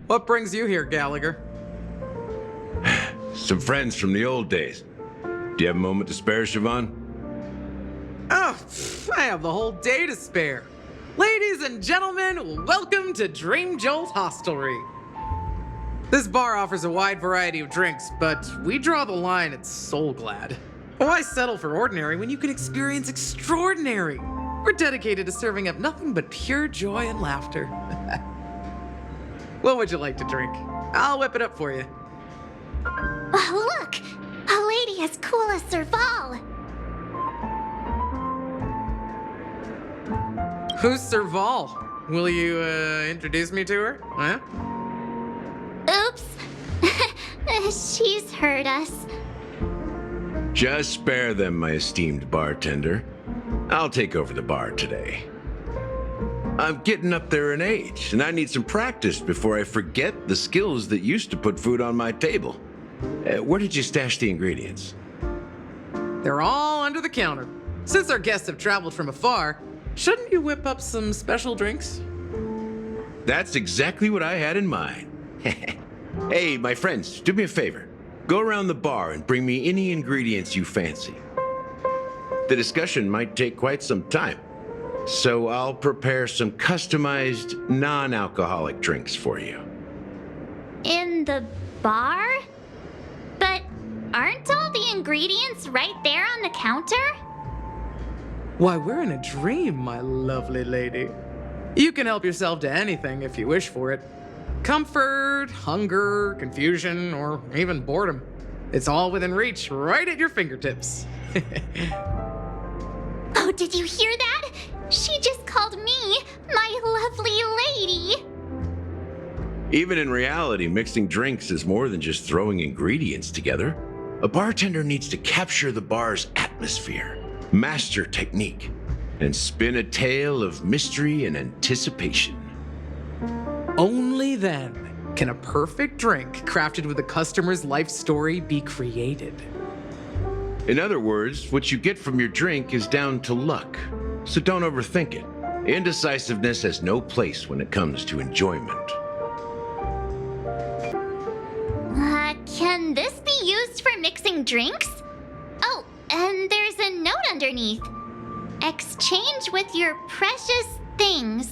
What brings you here, Gallagher? Some friends from the old days. Do you have a moment to spare, Siobhan? Oh, I have the whole day to spare. Ladies and gentlemen, welcome to Dream Jolt Hostelry. This bar offers a wide variety of drinks, but we draw the line at Soul Glad. Why settle for ordinary when you can experience extraordinary? We're dedicated to serving up nothing but pure joy and laughter. What would you like to drink? I'll whip it up for you. Oh, look! A lady as cool as Serval! Who's Serval? Will you, introduce me to her? Huh? Oops. She's heard us. Just spare them, my esteemed bartender. I'll take over the bar today. I'm getting up there in age, and I need some practice before I forget the skills that used to put food on my table. Where did you stash the ingredients? They're all under the counter. Since our guests have traveled from afar, shouldn't you whip up some special drinks? That's exactly what I had in mind. Hey, my friends, do me a favor. Go around the bar and bring me any ingredients you fancy. The discussion might take quite some time, so I'll prepare some customized, non-alcoholic drinks for you. In the bar? But aren't all the ingredients right there on the counter? Why, we're in a dream, my lovely lady. You can help yourself to anything if you wish for it. Comfort, hunger, confusion, or even boredom. It's all within reach, right at your fingertips. Oh, did you hear that? She just called me my lovely lady. Even in reality, mixing drinks is more than just throwing ingredients together. A bartender needs to capture the bar's atmosphere, master technique, and spin a tale of mystery and anticipation. Only then can a perfect drink crafted with a customer's life story be created. In other words, what you get from your drink is down to luck, so don't overthink it. Indecisiveness has no place when it comes to enjoyment. Can this be used for mixing drinks? Oh, and there's a note underneath. Exchange with your precious things.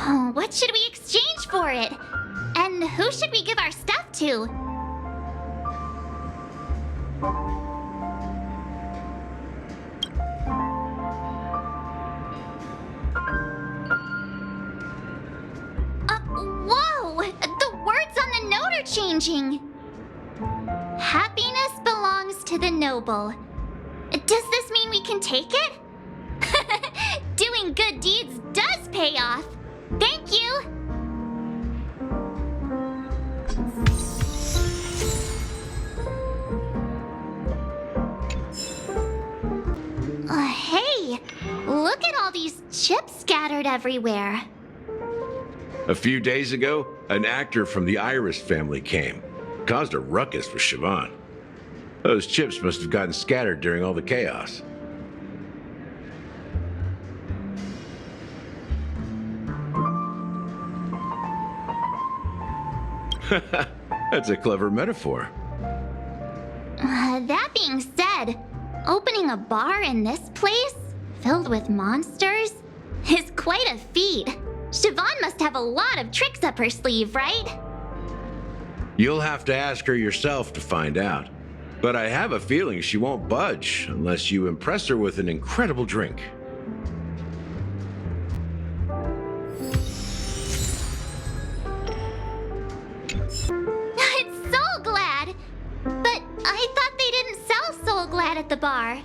Oh, what should we exchange for it? And who should we give our stuff to? Whoa! The words on the note are changing. Happiness belongs to the noble. Does this mean we can take it? Doing good deeds does pay off. Thank you. Hey, look at all these chips scattered everywhere. A few days ago, an actor from the Iris family came. Caused a ruckus for Siobhan. Those chips must have gotten scattered during all the chaos. That's a clever metaphor. That being said, opening a bar in this place, filled with monsters, is quite a feat. Siobhan must have a lot of tricks up her sleeve, right? You'll have to ask her yourself to find out. But I have a feeling she won't budge unless you impress her with an incredible drink. It's Soul Glad! But I thought they didn't sell Soul Glad at the bar.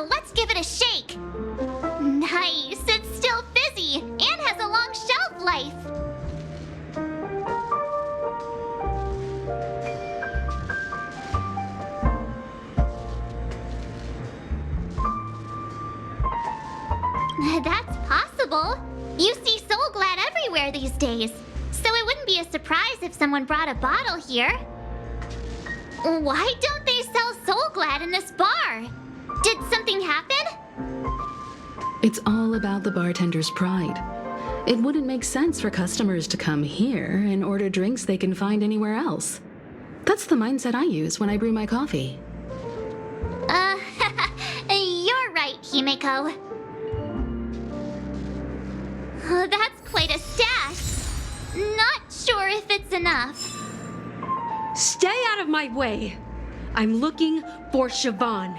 Let's give it a shake. Nice, it's still fizzy and has a long shelf life. That's possible. You see Soul Glad everywhere these days, so it wouldn't be a surprise if someone brought a bottle here. Why don't they sell Soul Glad in this bar? Did something happen? It's all about the bartender's pride. It wouldn't make sense for customers to come here and order drinks they can find anywhere else. That's the mindset I use when I brew my coffee. You're right, Himeko. That's quite a stash. Not sure if it's enough. Stay out of my way. I'm looking for Siobhan.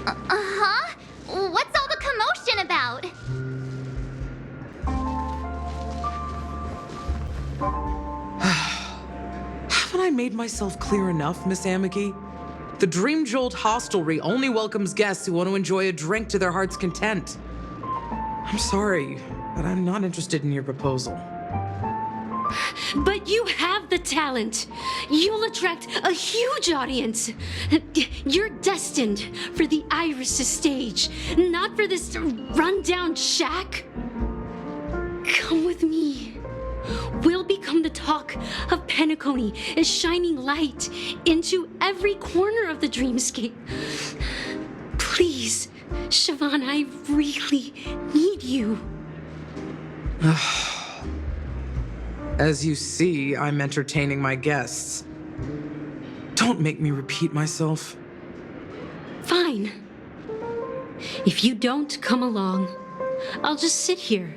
Huh? What's all the commotion about? Haven't I made myself clear enough, Miss Amiki? The Dream Jolt Hostelry only welcomes guests who want to enjoy a drink to their heart's content. I'm sorry, but I'm not interested in your proposal. But you have the talent. You'll attract a huge audience. You're destined for the Iris' stage, not for this rundown shack. Come with me. We'll become the talk of Penacony, a shining light into every corner of the dreamscape. Please, Siobhan, I really need you. As you see, I'm entertaining my guests. Don't make me repeat myself. Fine. If you don't come along, I'll just sit here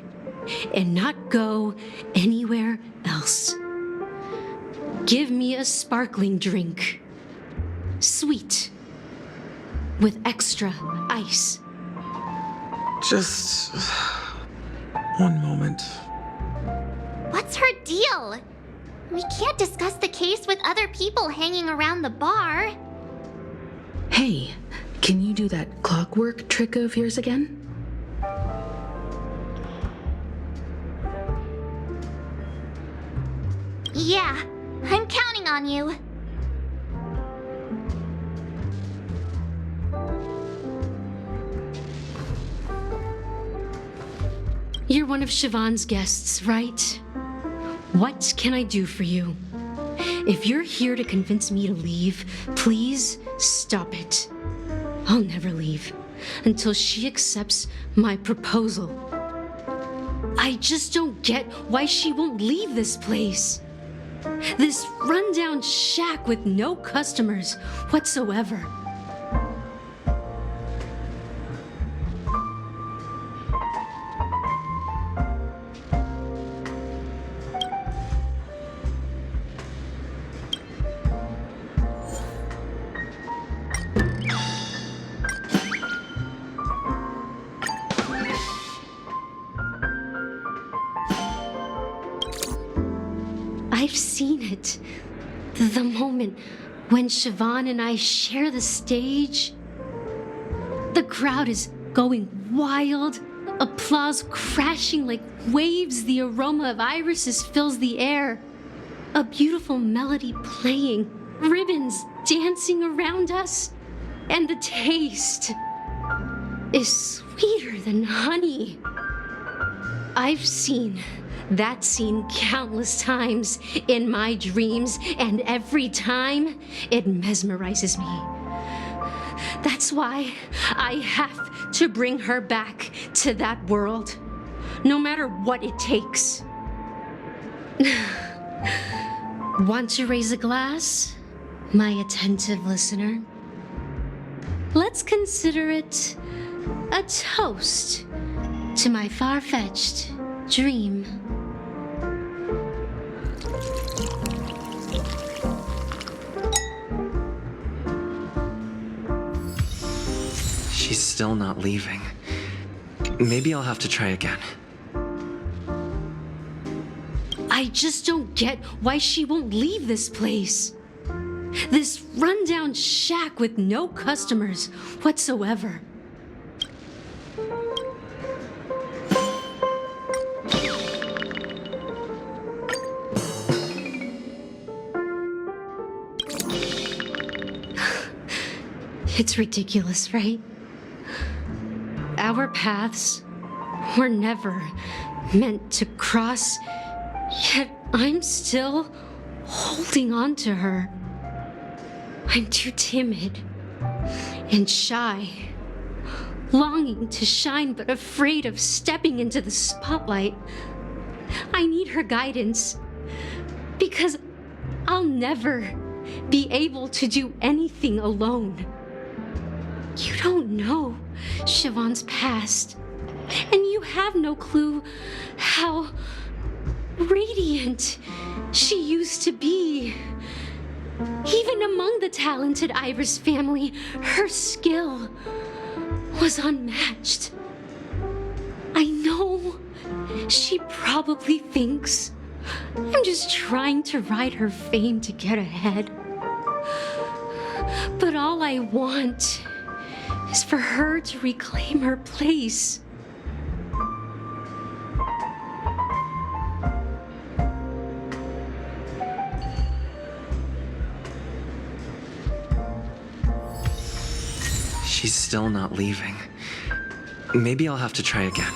and not go anywhere else. Give me a sparkling drink. Sweet. With extra ice. Just one moment. What's her deal? We can't discuss the case with other people hanging around the bar. Hey, can you do that clockwork trick of yours again? Yeah, I'm counting on you. You're one of Siobhan's guests, right? What can I do for you? If you're here to convince me to leave, please stop it. I'll never leave until she accepts my proposal. I just don't get why she won't leave this place. This rundown shack with no customers whatsoever. I've seen it. The moment when Siobhan and I share the stage. The crowd is going wild, applause crashing like waves. The aroma of irises fills the air. A beautiful melody playing, ribbons dancing around us, and the taste is sweeter than honey. I've seen that scene countless times in my dreams, and every time it mesmerizes me. That's why I have to bring her back to that world, no matter what it takes. Want to raise a glass, my attentive listener? Let's consider it a toast to my far-fetched dream. She's still not leaving. Maybe I'll have to try again. I just don't get why she won't leave this place. This rundown shack with no customers whatsoever. It's ridiculous, right? Our paths were never meant to cross, yet I'm still holding on to her. I'm too timid and shy, longing to shine but afraid of stepping into the spotlight. I need her guidance because I'll never be able to do anything alone. You don't know Siobhan's past, and you have no clue how radiant she used to be. Even among the talented Iris family, her skill was unmatched. I know she probably thinks I'm just trying to ride her fame to get ahead. But all I want is for her to reclaim her place. She's still not leaving. Maybe I'll have to try again.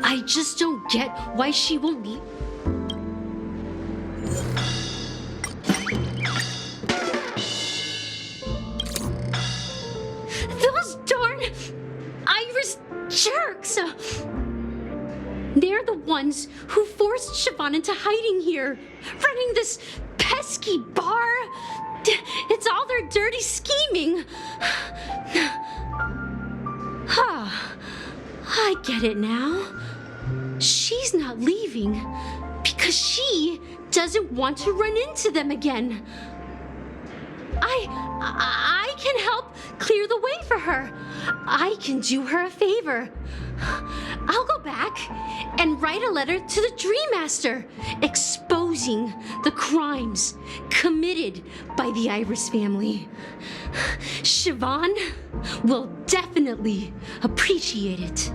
I just don't get why she won't leave. Those darn Iris jerks! They're the ones who forced Siobhan into hiding here, running this pesky bar. It's all their dirty scheming. I get it now. She's not leaving because she doesn't want to run into them again. I can help clear the way for her. I can do her a favor. I'll go back and write a letter to the Dream Master exposing the crimes committed by the Iris family. Siobhan will definitely appreciate it.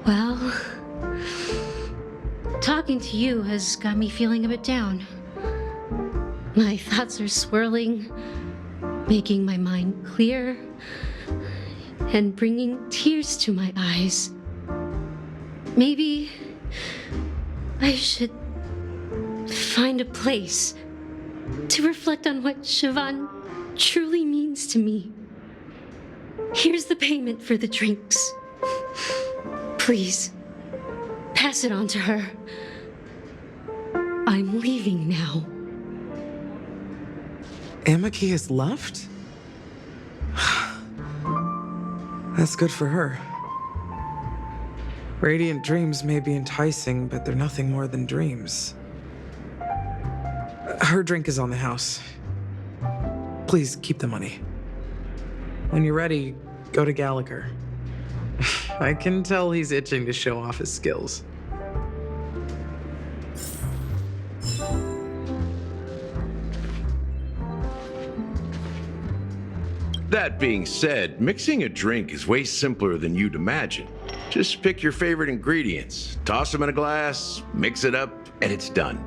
Well, talking to you has got me feeling a bit down. My thoughts are swirling, making my mind clear, and bringing tears to my eyes. Maybe I should find a place to reflect on what Siobhan truly means to me. Here's the payment for the drinks. Please, pass it on to her. I'm leaving now. Amaki has left? That's good for her. Radiant dreams may be enticing, but they're nothing more than dreams. Her drink is on the house. Please keep the money. When you're ready, go to Gallagher. I can tell he's itching to show off his skills. That being said, mixing a drink is way simpler than you'd imagine. Just pick your favorite ingredients, toss them in a glass, mix it up, and it's done.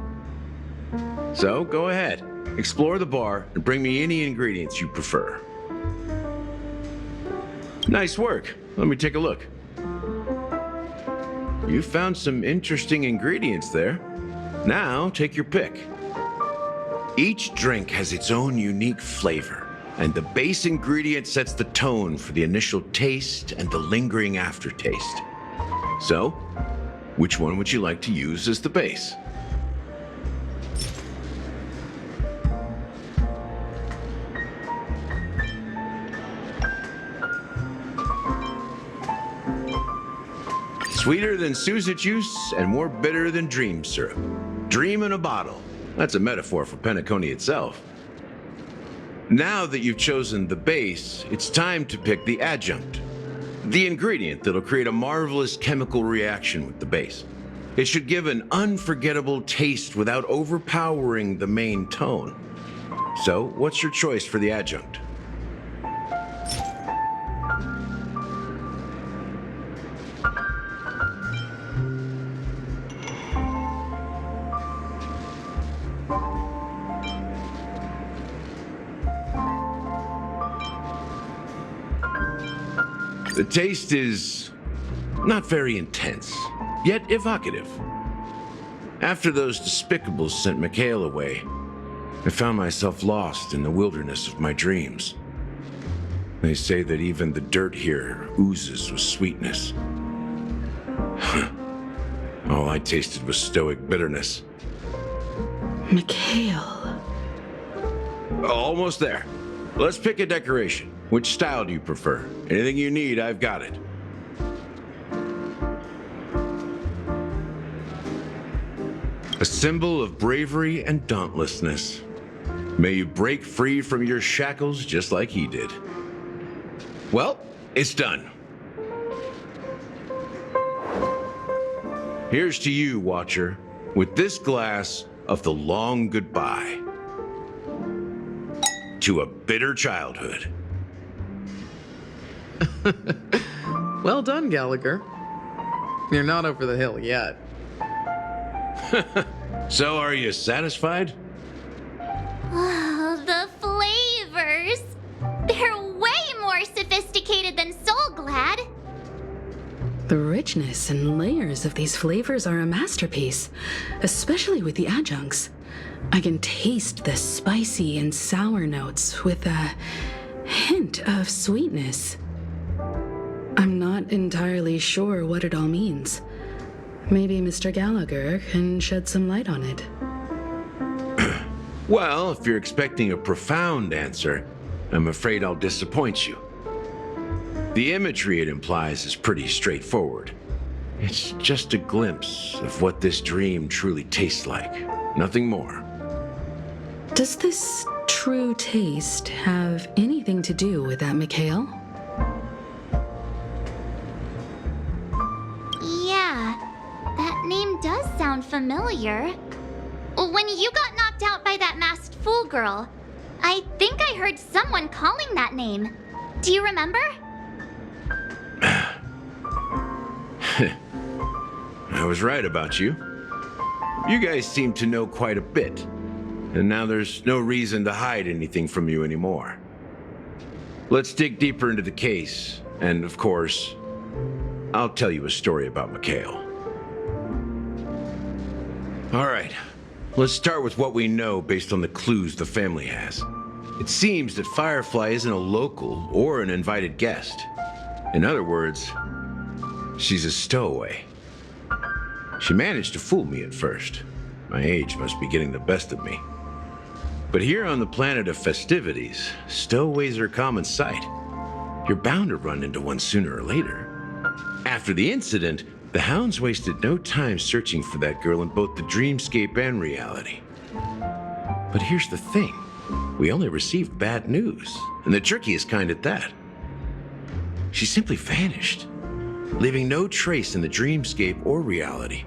So go ahead, explore the bar, and bring me any ingredients you prefer. Nice work. Let me take a look. You found some interesting ingredients there. Now take your pick. Each drink has its own unique flavor, and the base ingredient sets the tone for the initial taste and the lingering aftertaste. So, which one would you like to use as the base? Sweeter than Susa juice and more bitter than dream syrup. Dream in a bottle. That's a metaphor for Penacony itself. Now that you've chosen the base, it's time to pick the adjunct. The ingredient that'll create a marvelous chemical reaction with the base. It should give an unforgettable taste without overpowering the main tone. So, what's your choice for the adjunct? The taste is not very intense, yet evocative. After those despicables sent Mikhail away, I found myself lost in the wilderness of my dreams. They say that even the dirt here oozes with sweetness. All I tasted was stoic bitterness. Mikhail. Almost there. Let's pick a decoration. Which style do you prefer? Anything you need, I've got it. A symbol of bravery and dauntlessness. May you break free from your shackles just like he did. Well, it's done. Here's to you, Watcher, with this glass of the long goodbye to a bitter childhood. Well done, Gallagher. You're not over the hill yet. So, are you satisfied? Oh, the flavors! They're way more sophisticated than Soul Glad. The richness and layers of these flavors are a masterpiece, especially with the adjuncts. I can taste the spicy and sour notes with a hint of sweetness. I'm not entirely sure what it all means. Maybe Mr. Gallagher can shed some light on it. Well, if you're expecting a profound answer, I'm afraid I'll disappoint you. The imagery it implies is pretty straightforward. It's just a glimpse of what this dream truly tastes like, nothing more. Does this true taste have anything to do with that, Mikhail? Yeah, that name does sound familiar. When you got knocked out by that masked fool girl, I think I heard someone calling that name. Do you remember? I was right about you. You guys seem to know quite a bit, and now there's no reason to hide anything from you anymore. Let's dig deeper into the case, and of course, I'll tell you a story about Mikhail. All right, let's start with what we know based on the clues the family has. It seems that Firefly isn't a local or an invited guest. In other words, she's a stowaway. She managed to fool me at first. My age must be getting the best of me. But here on the planet of festivities, stowaways are a common sight. You're bound to run into one sooner or later. After the incident, the hounds wasted no time searching for that girl in both the dreamscape and reality. But here's the thing. We only received bad news, and the trickiest kind at that. She simply vanished, leaving no trace in the dreamscape or reality,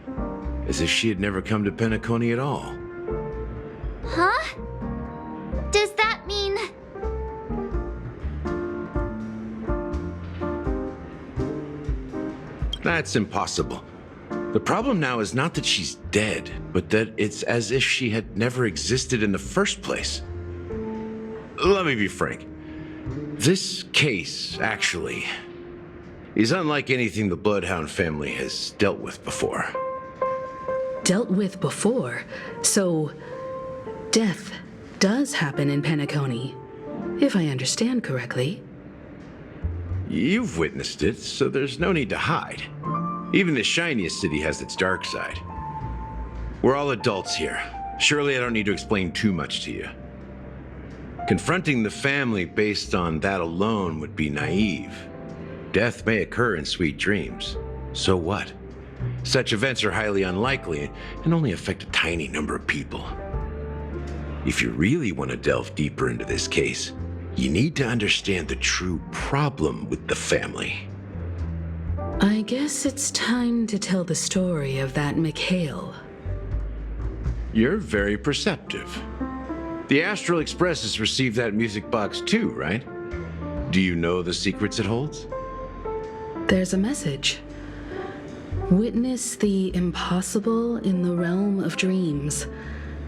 as if she had never come to Penacony at all. Huh? Does that mean... That's impossible. The problem now is not that she's dead, but that it's as if she had never existed in the first place. Let me be frank. This case, actually, is unlike anything the Bloodhound family has dealt with before. Dealt with before? So, death does happen in Penacony, if I understand correctly. You've witnessed it, so there's no need to hide. Even the shiniest city has its dark side. We're all adults here. Surely I don't need to explain too much to you. Confronting the family based on that alone would be naive. Death may occur in sweet dreams. So what? Such events are highly unlikely and only affect a tiny number of people. If you really want to delve deeper into this case, you need to understand the true problem with the family. I guess it's time to tell the story of that Mikhail. You're very perceptive. The Astral Express has received that music box too, right? Do you know the secrets it holds? There's a message. Witness the impossible in the realm of dreams.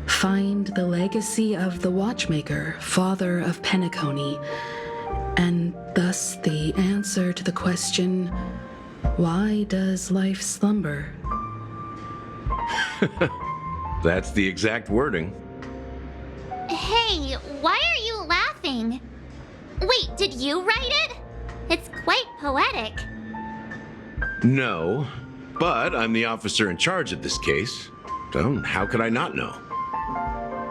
Find the legacy of the Watchmaker, father of Penacony, and thus the answer to the question, why does life slumber? That's the exact wording. Hey, why are you laughing? Wait, did you write it? It's quite poetic. No, but I'm the officer in charge of this case, so how could I not know?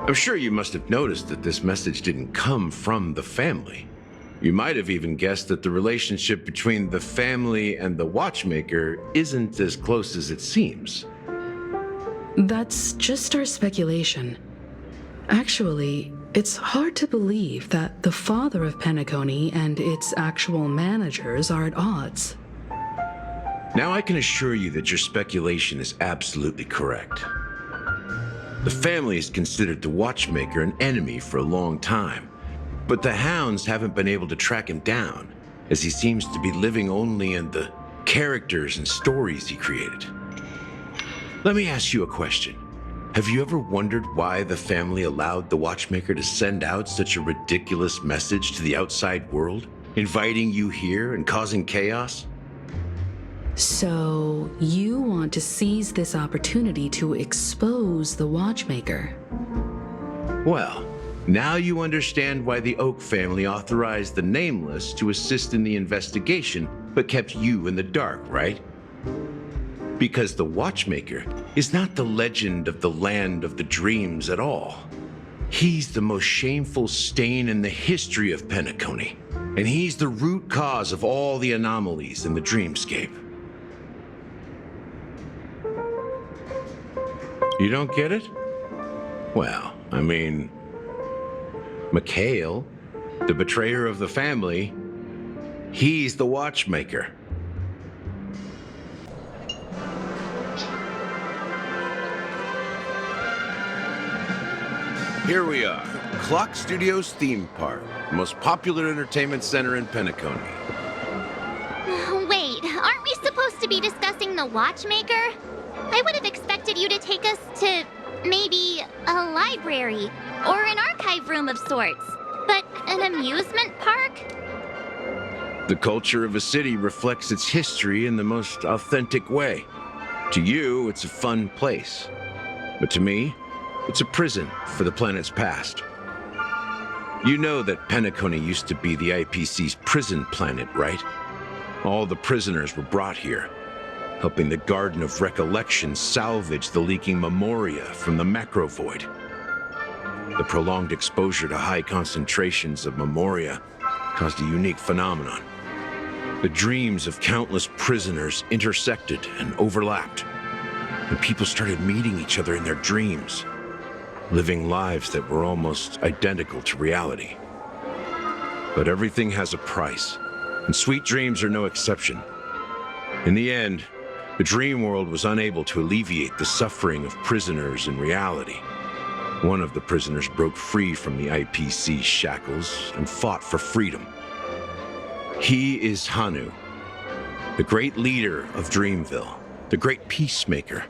I'm sure you must have noticed that this message didn't come from the family. You might have even guessed that the relationship between the family and the watchmaker isn't as close as it seems. That's just our speculation. Actually, it's hard to believe that the father of Penacony and its actual managers are at odds. Now I can assure you that your speculation is absolutely correct. The family has considered the watchmaker an enemy for a long time, but the hounds haven't been able to track him down, as he seems to be living only in the characters and stories he created. Let me ask you a question. Have you ever wondered why the family allowed the watchmaker to send out such a ridiculous message to the outside world, inviting you here and causing chaos? So, you want to seize this opportunity to expose the watchmaker? Well, now you understand why the Oak family authorized the Nameless to assist in the investigation, but kept you in the dark, right? Because the watchmaker is not the legend of the land of the dreams at all. He's the most shameful stain in the history of Penacony, and he's the root cause of all the anomalies in the dreamscape. You don't get it? Well, I mean, Mikhail, the betrayer of the family, he's the watchmaker. Here we are, Clock Studios theme park, the most popular entertainment center in Penacony. Wait, aren't we supposed to be discussing the watchmaker? I would have expected you to take us to maybe a library or an archive room of sorts. But an amusement park? The culture of a city reflects its history in the most authentic way. To you, it's a fun place. But to me, it's a prison for the planet's past. You know that Penacony used to be the IPC's prison planet, right? All the prisoners were brought here, helping the Garden of Recollection salvage the leaking memoria from the macrovoid. The prolonged exposure to high concentrations of memoria caused a unique phenomenon. The dreams of countless prisoners intersected and overlapped, and people started meeting each other in their dreams, living lives that were almost identical to reality. But everything has a price, and sweet dreams are no exception. In the end, the dream world was unable to alleviate the suffering of prisoners in reality. One of the prisoners broke free from the IPC shackles and fought for freedom. He is Hanu, the great leader of Dreamville, the great peacemaker,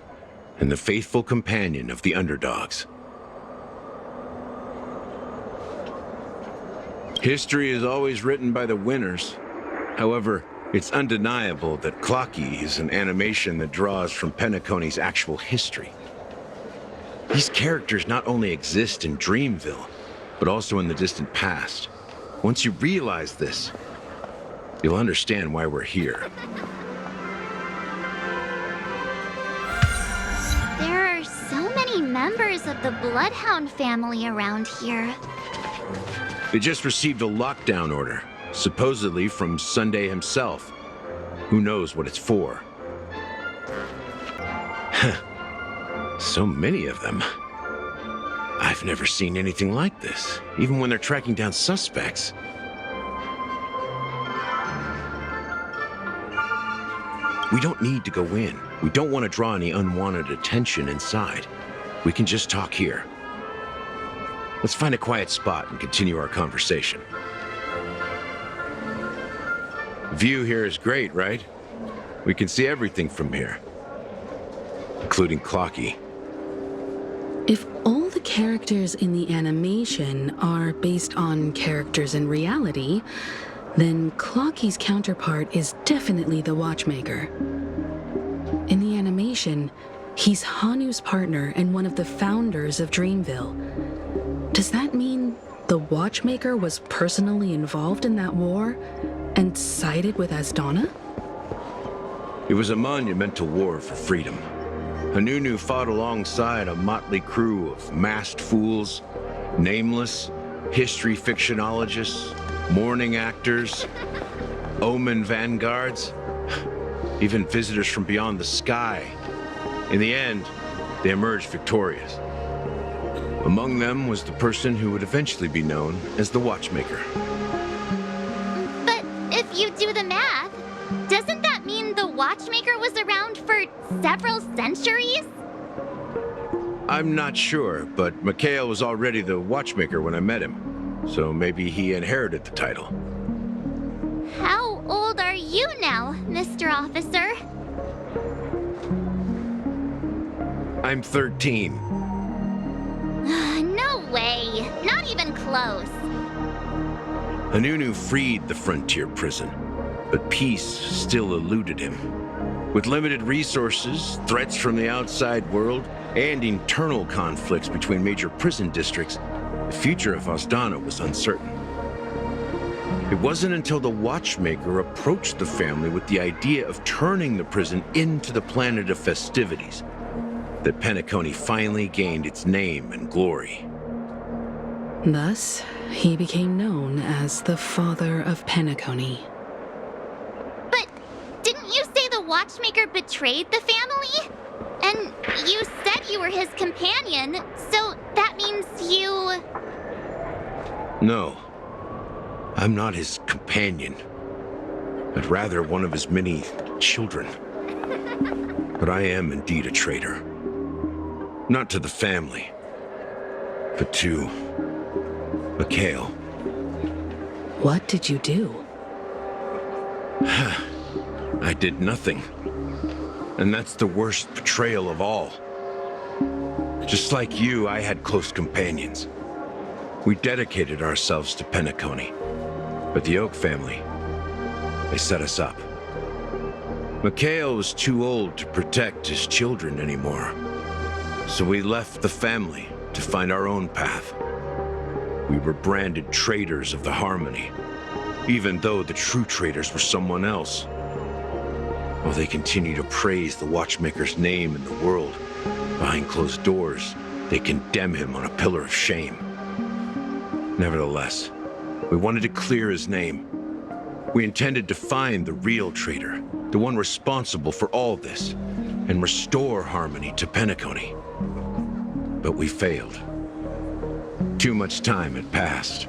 and the faithful companion of the underdogs. History is always written by the winners. However, it's undeniable that Clocky is an animation that draws from Penacony's actual history. These characters not only exist in Dreamville, but also in the distant past. Once you realize this, you'll understand why we're here. There are so many members of the Bloodhound family around here. They just received a lockdown order, supposedly from Sunday himself. Who knows what it's for? So many of them. I've never seen anything like this, even when they're tracking down suspects. We don't need to go in. We don't want to draw any unwanted attention inside. We can just talk here. Let's find a quiet spot and continue our conversation. The view here is great, right? We can see everything from here, including Clocky. If all the characters in the animation are based on characters in reality, then Clocky's counterpart is definitely the Watchmaker. In the animation, he's Hanu's partner and one of the founders of Dreamville. Does that mean the Watchmaker was personally involved in that war and sided with Asdana? It was a monumental war for freedom. Hanunu fought alongside a motley crew of masked fools, nameless, history fictionologists, mourning actors, omen vanguards, even visitors from beyond the sky. In the end, they emerged victorious. Among them was the person who would eventually be known as the Watchmaker. But if you do the math, doesn't that mean the Watchmaker was around for several centuries? I'm not sure, but Mikhail was already the Watchmaker when I met him, so maybe he inherited the title. How old are you now, Mr. Officer? I'm 13. No way. Not even close. Hanunu freed the frontier prison, but peace still eluded him. With limited resources, threats from the outside world, and internal conflicts between major prison districts, the future of Asdana was uncertain. It wasn't until the Watchmaker approached the family with the idea of turning the prison into the planet of festivities that Penacony finally gained its name and glory. Thus, he became known as the Father of Penacony. But didn't you say the Watchmaker betrayed the family? And you said you were his companion, so that means you... No, I'm not his companion, but rather one of his many children. But I am indeed a traitor. Not to the family, but to Mikhail. What did you do? I did nothing. And that's the worst betrayal of all. Just like you, I had close companions. We dedicated ourselves to Penacony. But the Oak family, they set us up. Mikhail was too old to protect his children anymore. So we left the family to find our own path. We were branded traitors of the Harmony, even though the true traitors were someone else. While they continue to praise the Watchmaker's name in the world, behind closed doors, they condemn him on a pillar of shame. Nevertheless, we wanted to clear his name. We intended to find the real traitor, the one responsible for all this, and restore harmony to Penacony. But we failed. Too much time had passed,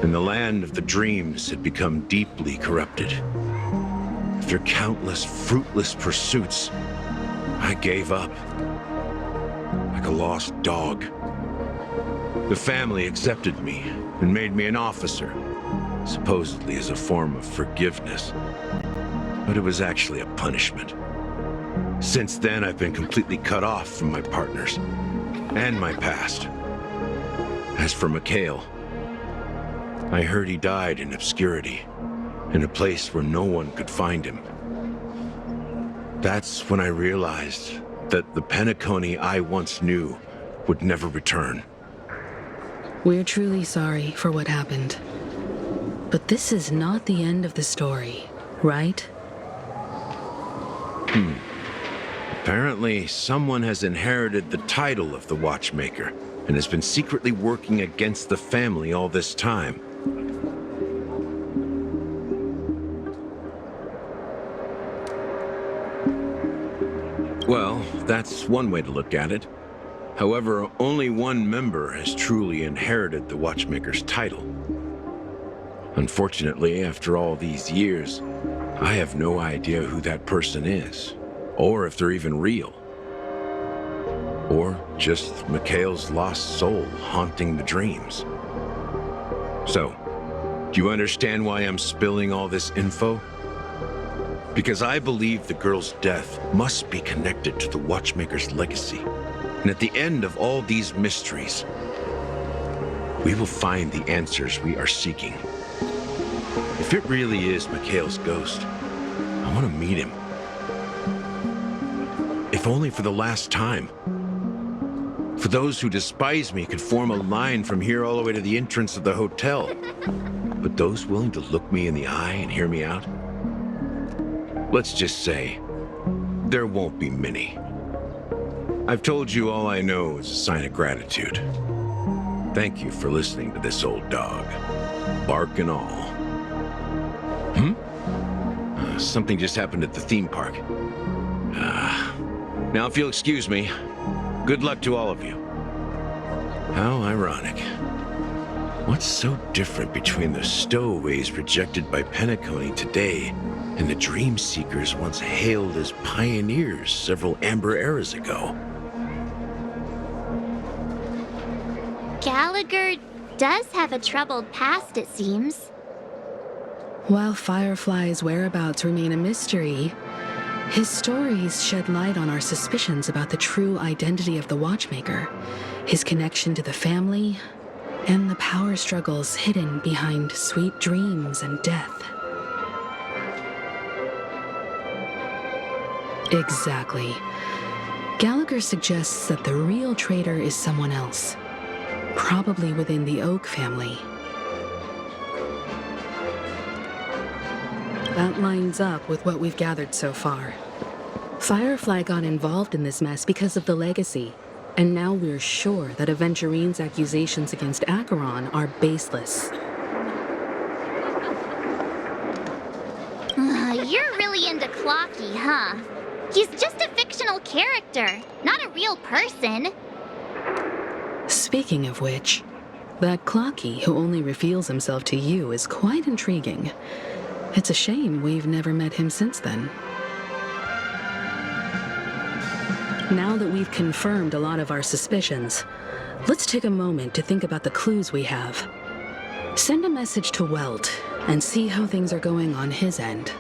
and the land of the dreams had become deeply corrupted. After countless fruitless pursuits, I gave up. Like a lost dog. The family accepted me and made me an officer, supposedly as a form of forgiveness. But it was actually a punishment. Since then, I've been completely cut off from my partners and my past. As for Mikhail, I heard he died in obscurity, in a place where no one could find him. That's when I realized that the Penacony I once knew would never return. We're truly sorry for what happened. But this is not the end of the story, right? Apparently, someone has inherited the title of the Watchmaker and has been secretly working against the family all this time. Well, that's one way to look at it. However, only one member has truly inherited the Watchmaker's title. Unfortunately, after all these years, I have no idea who that person is, or if they're even real. Or just Mikhail's lost soul haunting the dreams. So, do you understand why I'm spilling all this info? Because I believe the girl's death must be connected to the Watchmaker's legacy. And at the end of all these mysteries, we will find the answers we are seeking. If it really is Mikhail's ghost, I want to meet him. If only for the last time. For those who despise me could form a line from here all the way to the entrance of the hotel. But those willing to look me in the eye and hear me out? Let's just say, there won't be many. I've told you all I know is a sign of gratitude. Thank you for listening to this old dog. Bark and all. Something just happened at the theme park. Now if you'll excuse me, good luck to all of you. How ironic. What's so different between the stowaways projected by Penacony today and the dream seekers once hailed as pioneers several amber eras ago? Gallagher does have a troubled past, it seems. While Firefly's whereabouts remain a mystery, his stories shed light on our suspicions about the true identity of the Watchmaker, his connection to the family, and the power struggles hidden behind sweet dreams and death. Exactly. Gallagher suggests that the real traitor is someone else, probably within the Oak family. That lines up with what we've gathered so far. Firefly got involved in this mess because of the legacy, and now we're sure that Aventurine's accusations against Acheron are baseless. You're really into Clocky, huh? He's just a fictional character, not a real person. Speaking of which, that Clocky who only reveals himself to you is quite intriguing. It's a shame we've never met him since then. Now that we've confirmed a lot of our suspicions, let's take a moment to think about the clues we have. Send a message to Welt and see how things are going on his end.